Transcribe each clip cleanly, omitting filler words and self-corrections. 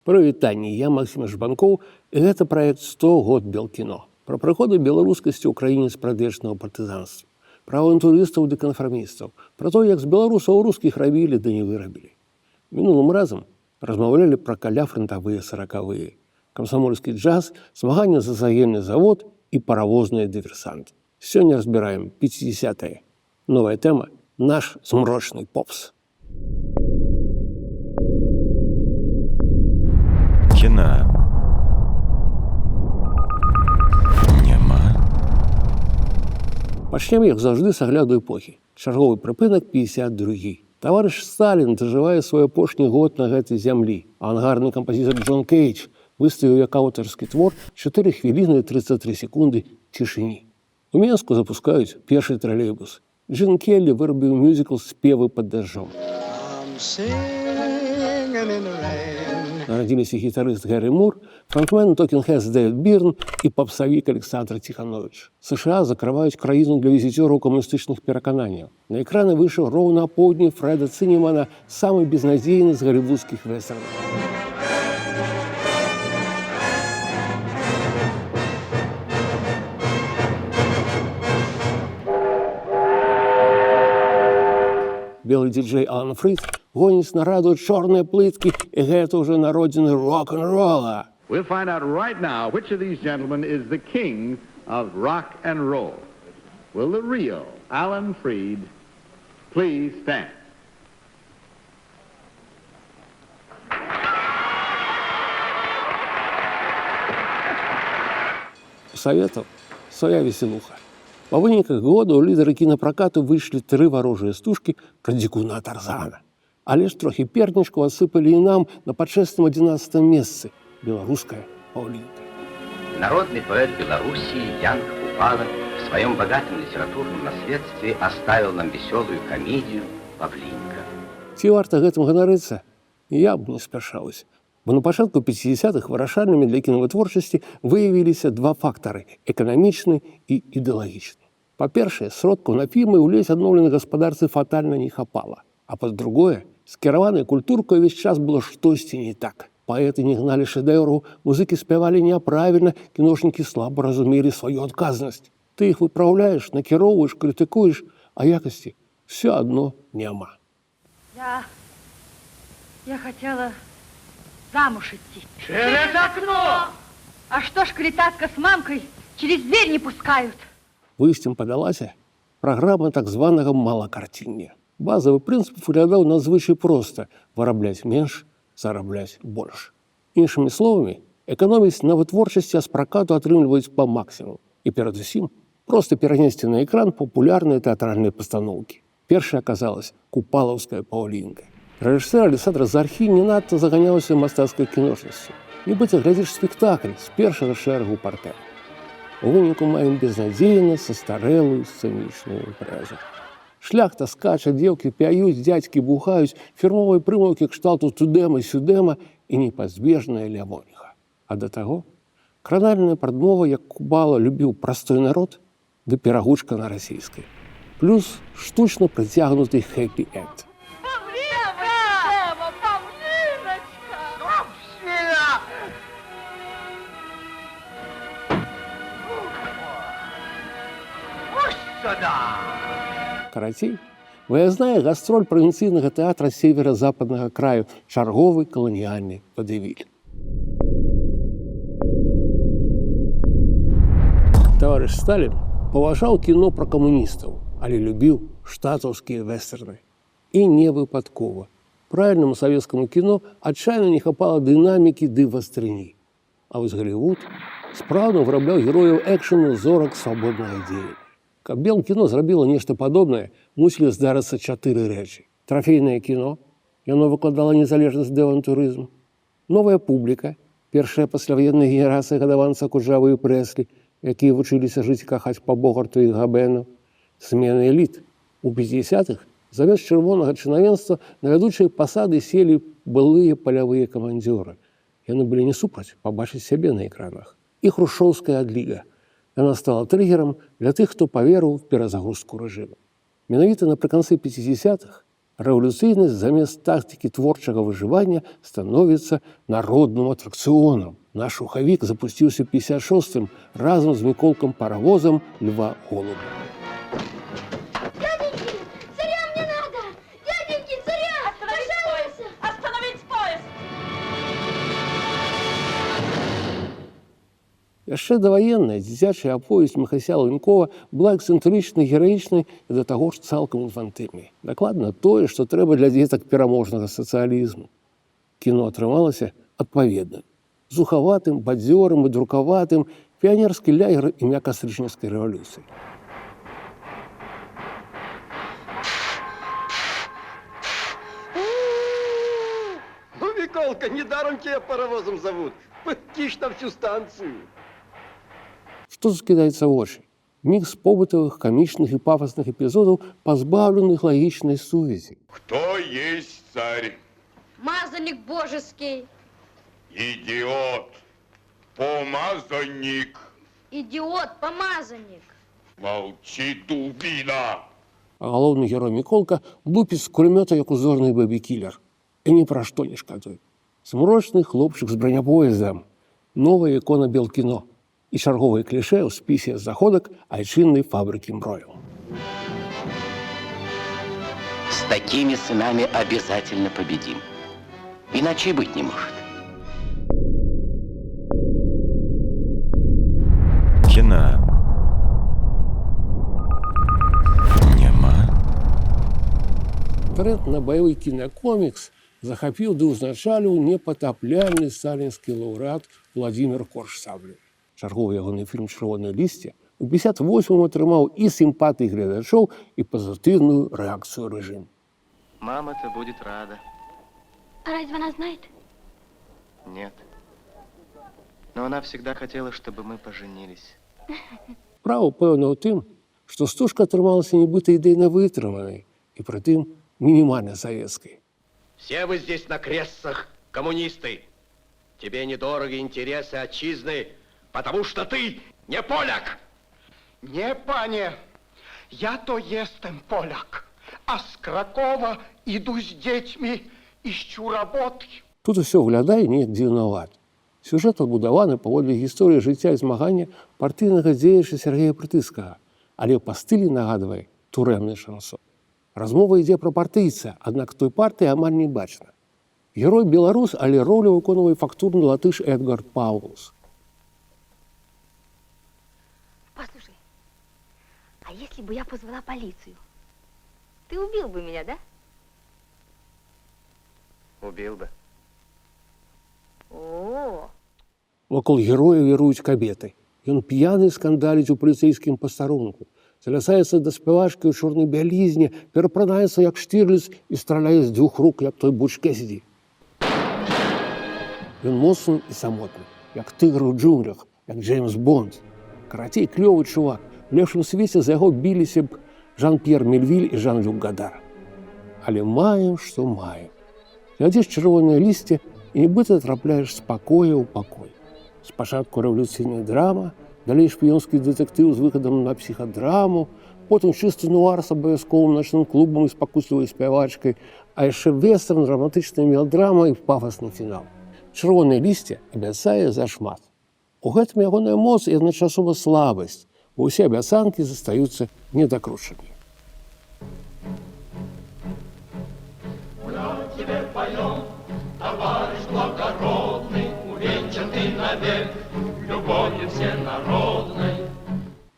Прывітанне, я Максим Жбанкоў, і гэта праект 100 год Белкіно. Пра прыходы беларускасці ў краіне спрадвечнага партызанства, пра авантурыстаў ды канфармістаў, пра то, як з беларусаў рускіх рабілі ды не вырабілі. Мінулым разам размаўлялі пра каляфрантавыя саракавыя, камсамольскі джаз, змаганне за заемны завод і паравозныя дыверсанты. Сёння разбіраем 50-е. Новая тэма – наш змрочны попс. Кіна няма. Пачнем, як заўжды, з агляду эпохі. Чарговы прыпынак 52. Таварыш Сталін дажывае свой апошні год на гэтай зямлі. Авангардны кампазітар Джон Кейдж выставіў як аўтарскі твор 4 хвіліны і 33 секунды цішыні. У Менску запускаюць першы тралейбус. Джин Келлі вырабіў мюзікл «Спевы пад дажджом». Нарадзіліся гітарыст Гэри Мур, фронтмен Talking Heads Дэвід Бірн і папсавік Александр Ціханович. США закрываюць краіну для візіцёраў камуністычных перакананняў. На экраны выйшаў роўна апоўдні Фрэда Цынемана, самы безнадзейны з галівудскіх вэстэрнаў. Белый диджей Алан Фрид гоніць на раду чорныя плыткі, і гэта ўжо народзіны рок-н-рола. We'll find out right now which of these gentlemen is the king of rock and roll. Will the real Alan Freed please stand? Советов свая веселуха. Па выніках года ў лідары кінапракату выйшлі 3 варожыя стужкі пра дзікуна Тарзана. Але ж трохі пернічку асыпалі і нам на пачэсным 11 месцы – беларуская Паўлінка. Народный поэт Белоруссии Ян Купала в своем богатом литературном наследстве оставил нам веселую комедию «Павлинка». Ці варта гэтым ганарыцца? Я б не спяшаўся. Бо на пачатку 50-х вырашальнымі для кінавытворчасці выявіліся 2 фактары – эканамічны і ідэалагічны. Па-першае, сродкаў на фільмы ў ледзь адноўленай гаспадарцы фатальна не хапала. А па-другое, з кіраванай культуркай увесь час было штосьці не так. Паэты не гналі шэдэўраў, музыкі спявалі няправільна, кіношнікі слаба разумелі сваю адказнасць. Ты іх выпраўляеш, накіроўваеш, крытыкуеш, а якасці все адно няма. Я хотела замуж идти. Через окно! А что ж, коли татка с мамкой через дверь не пускают? Выйсцем падалася праграма так званага малакарціння. Базавы прынцып выглядаў надзвычай проста – вырабляць менш, зарабляць больш. Іншымі словамі, эканоміць на вытворчасці, а з пракату атрымліваюць па максімуму. І перадусім, проста перанесці на экран папулярныя тэатральныя пастаноўкі. Першая аказалась «Купалаўская Паўлінка». Рэжысэр Александр Зархі не надта заганяўся мастацкай кіношнасцю. Нібыта глядзіш спектакль з першага шэрагу партэра. У выніку маем безнадзейна састарэлую сцэнічную імпрэзу. Шляхта скача, дзеўкі пяюць, дзядзькі бухаюць, фірмовыя прымаўкі кшталту «тудэма-сюдэма» і непазбежная лявоніха. А да таго, кранальная прадмова, як Купала любіў простой народ, ды перагучка на расійскай. Плюс штучна прыцягнуты хэппі-энд. Карацей, выязная гастроль правінцыйнага тэатра севера-западнага краю, чарговы каланіяльны вадэвіль. Таварыш Сталін паважаў кіно пра камуністаў, але любіў штатаўскія вэстэрны. І не выпадкова. Правільнаму савецкаму кіно адчайна не хапала дынамікі ды вастрыні. А вось Галівуд спраўна вырабляў герояў экшэну зорак свабоднага дзеяння. Каб Белкіно зрабіла нешта падобнае, мусілі здарыцца 4 рэчы. Трафейнае кіно, яно выкладала незалежнасць ды авантурызм. Новая публіка, першая пасляваенная генерацыя гадаванца Куджавы і Прэслі, якія вучыліся жыць і кахаць па Богарту і Габену. Смена эліт. У 50-х завес чырвонага чынавенства на вядучыя пасады селі былыя палявыя камандзёры. Яны былі не супраць пабачыць сябе на экранах. І хрушчоўская адліга. Яна стала трыгерам для тых, хто паверыў у перазагрузку рэжыму. Менавіта напрыканцы 50-х рэвалюцыйнасць замест тактыкі творчага выжывання становіцца народным атракцыёнам. Наш рухавік запусціўся 56-м разам з Міколкам-паравозам Льва Голуба. Дяденьки, царя мне надо! Дяденьки, царя! Пожалуйста! Остановить поезд! Яшчэ даваенная дзіцячая аповесць Міхася Лынкова была эксцэнтрычнай, гераічнай і да таго ж цалкам інфантыльнай. Дакладна тое, што трэба для дзетак пераможнага сацыялізму. Кіно атрымалася адпаведна. Зухаватым, бадзёрым і друкаватым, піянерскі лягер імя кастрычніцкай рэвалюцыі. Ну, Миколка, недаром тебя паровозом зовут. Киш на всю станцию. Што скідаецца ў вочы? Мікс побытавых, камічных і пафасных эпізодаў, пазбаўленых лагічнай сувязі. Кто есть царь? Мазанник божеский! Идиот! Помазанник! Идиот-помазанник! Молчи, дубина! А галоўны герой Міколка лупіць з кулямёта, як узорны бэбі-кілер. І ні пра што не шкадуе. Змрочны хлопчык з бранябоездам. Новая ікона белкіно. І чарговае клішэ ў спісе заходак айчыннай фабрыкі мрояў. С такими сынами обязательно победим. Иначе и быть не может. Кіна. Няма. Тренд на баявы кінакомікс захапіў ды ўзначаліў непатапляльны сталінскі лаўрэат Владзімір Корж-Саблін. Чарговы ягоны фільм «Чырвонае лісце» у 58-м атрымаў і сімпатыі гледачоў, і пазітыўную рэакцыю рэжыму. Мама-то будет рада. А разве она знает? Нет. Но она всегда хотела, чтобы мы поженились. Справа, пэўна, ў тым, што стужка атрымалася нібыта ідэйна вытрыманай і прытым мінімальна савецкай. Все вы здесь на крестцах коммунисты. Тебе недороги интересы отчизны, потому что ты не поляк. Nie, panie, ja to jestem Polak, a z Krakowa iду z dziećmi, ищу работы. Тут усё выглядае неяк дзіўнавата. Сюжэт адбудаваны паводле гісторыі жыцця і змагання партыйнага дзеяча Сергея Прытыцкага, але па стылі нагадвае турэмны шансон. Размова ідзе пра партыйца, аднак той партыі амаль не бачна. Герой беларус, але ролю выконвае фактурны латыш Эдгард Паўлус. Послушай, а если бы я позвала полицию? Ты убил бы меня, да? Убил бы. О, Вакол героя віруюць кабеты. Ён п'яны скандаліць у паліцэйскім пастарунку. Залясаецца да спявачкі ў чорнай бялізне, перапранаецца як Штірліц і страляе з 2 рук, як той Буч Кэссіді. Ён моцны і самотны, як тыгр у джунглях, як Джеймс Бонд. Карацей, клёвы чувак. У лепшым свеце за яго біліся б Жан-П'ер Мельвіль і Жан-Люк Гадар. Але маем, што маем. Глядзіш «Чырвонае лісце» і нібыта трапляеш з пакоя ў пакой. Спачатку рэвалюцыйная драма, далей шпіёнскі дэтэктыў з выхадам на псіхадраму, потым чысты нуар з абавязковым начным клубам і спакуслівай спявачкай, а яшчэ вестерн, драматычная мелодрама і пафасны фінал. «Чырвонае лісце» абяцае зашмат. У гэтым ягоная моц і адначасова слабасць, бо ўсе абяцанкі застаюцца недакручанымі.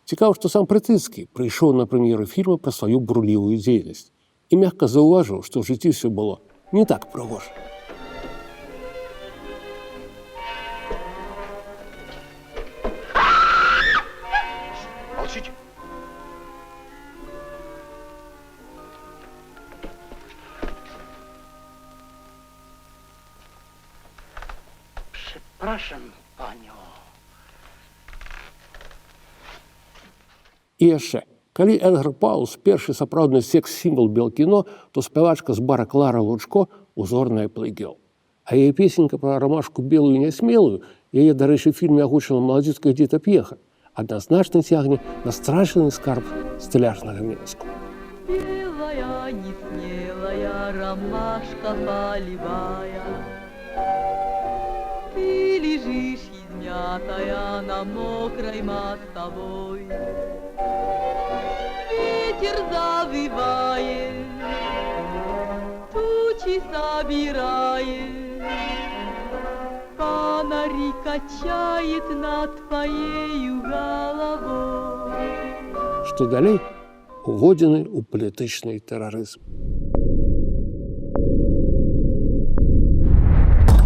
Цікава, што сам Прытыцкі прыйшоў на прэм'еру фільма пра сваю бурлівую дзейнасць і мякка заўважыў, што ў жыцці ўсё было не так прыгожа. Молчите. Przepraszam panią. І яшчэ, калі Эдгар Паўлус першы сапраўдны секс-сімвал белкіно, то спявачка з бара Клара Лучко узорная плэйгёл. А яе песенька пра рамашку белую і нясмелую, яе, дарэчы, фільме агучыла маладзіцкая Эдзіта П'еха, адназначна цягне на страчаны скарб стыляжнага Менску. Белая, несмелая, ромашка полевая. Ты лежишь, измятая, на мокрой мостовой. Ветер завывает, тучи собирает, фонари качает над твоею головой. Што далей? Уводзены ў палітычны тэрарызм.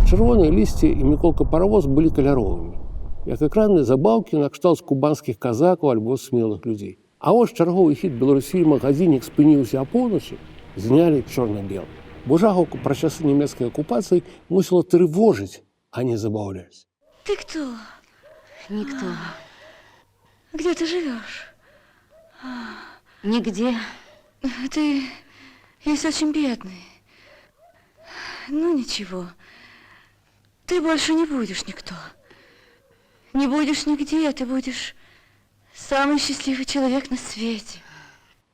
Чырвоныя лісце і Міколка Паравоз былі каляровымі, як экранныя забаўкі накшталт кубанскіх казакаў альбо смелых людзей. А вось чарговы хіт беларусфільма «Гадзіннік спыніўся апоўначы» знялі чорна-белым. Бо жахаўка пра часы нямецкай акупацыі мусіла трывожыць, а не забаўляць. Ты кто? Никто. Где ты живешь? Нигде. Ты есть очень бедный. Ну ничего. Ты больше не будешь никто. Не будешь нигде, ты будешь самый счастливый человек на свете.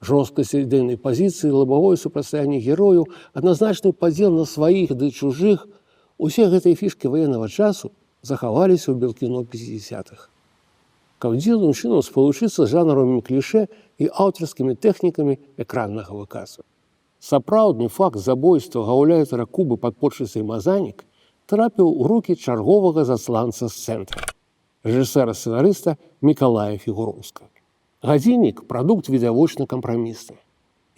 Жорсткасць ідэйнай пазіцыі, лабавое супрацьстаянне герою, адназначны падзел на сваіх ды чужых – усе гэтыя фішкі ваеннага часу захаваліся ў белкіно 50-х. Каб дзіўным чынам спалучыцца з жанравымі клішэ і аўтарскімі тэхнікамі экраннага выказу. Сапраўдны факт забойства гаўляйтара Кубы падпольшчыцай Мазанік трапіў у рукі чарговага засланца з цэнтра, рэжысэра-сцэнарыста Мікалая Фігуроўскага. «Гадзіннік» – прадукт відавочна кампрамісны.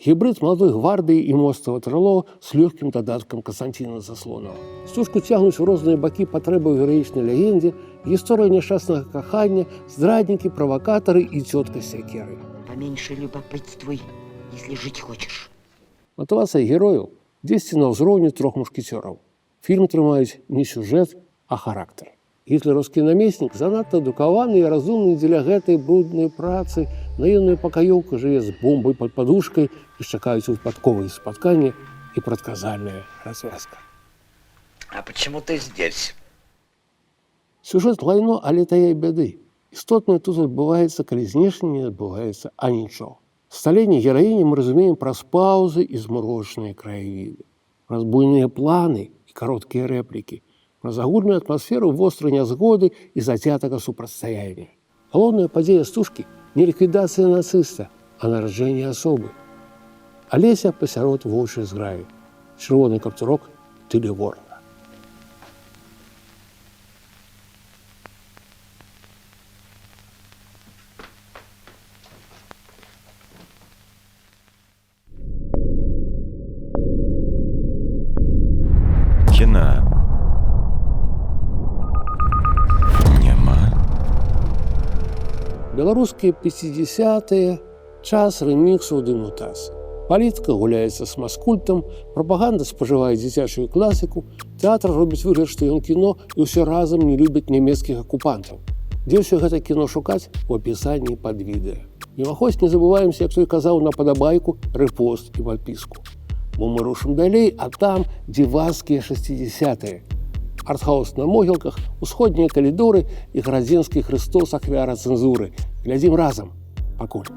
Гібрид маладой гвардыі і мостава трыло з лёгкім дадаткам Канстантіна Заслонава. Стужку цягнуць у розныя бакі патрэбы ў гераічнай легендзе, гісторыя няшчаснага кахання, здраднікі, правакатары і цётка з сякерай. Поменьше любопытствуй, если жить хочешь. Матывацыя герояў дзесьці на ўзроўні «Трох мушкецёраў». Фільм трымаюць не сюжэт, а характар. Гітлераўскі намеснік занадта адукаваны і разумны дзеля гэтай бруднай працы, наіўная пакаёўка жыве з бомбай пад падушкай і чакаюць выпадковыя спатканні і прадказальная развязка. А почему ты здесь? Сюжэт лайно, але тая бяды. Істотнае тут адбываецца, калі знешне не адбываецца анічого. Сталенне гераіні мы разумеем праз паўзы і змрочныя краявіды, праз буйныя планы і кароткія рэплікі, праз агульную атмасферу вострай нязгоды і зацятага супрацьстаяння. Галоўная падзея стужкі – не ліквідацыя нацыста, а нараджэнне асобы. Алеся пасярод воўчай зграі. Чырвоны каптурок тыле ворона. Кіна няма. Беларускія 50-е – час рэміксаў ды мутацый. Палітыка гуляецца з маскультам, прапаганда спажывае дзіцячую класіку, тэатр робіць выгляд, што ён кіно і ўсё разам не любіць нямецкіх акупантаў. Дзе ўсё гэта кіно шукаць? У апісанні пад відэа. Мімаходзь не забываемся, як той казаў, на падабайку, рэпост і падпіску. Бо мы рушым далей, а там дзівацкія 60-е. Артхаус на могілках, усходнія калідоры і градзенскі Хрыстос ахвяра цэнзуры. Глядзім разам. Пакуль.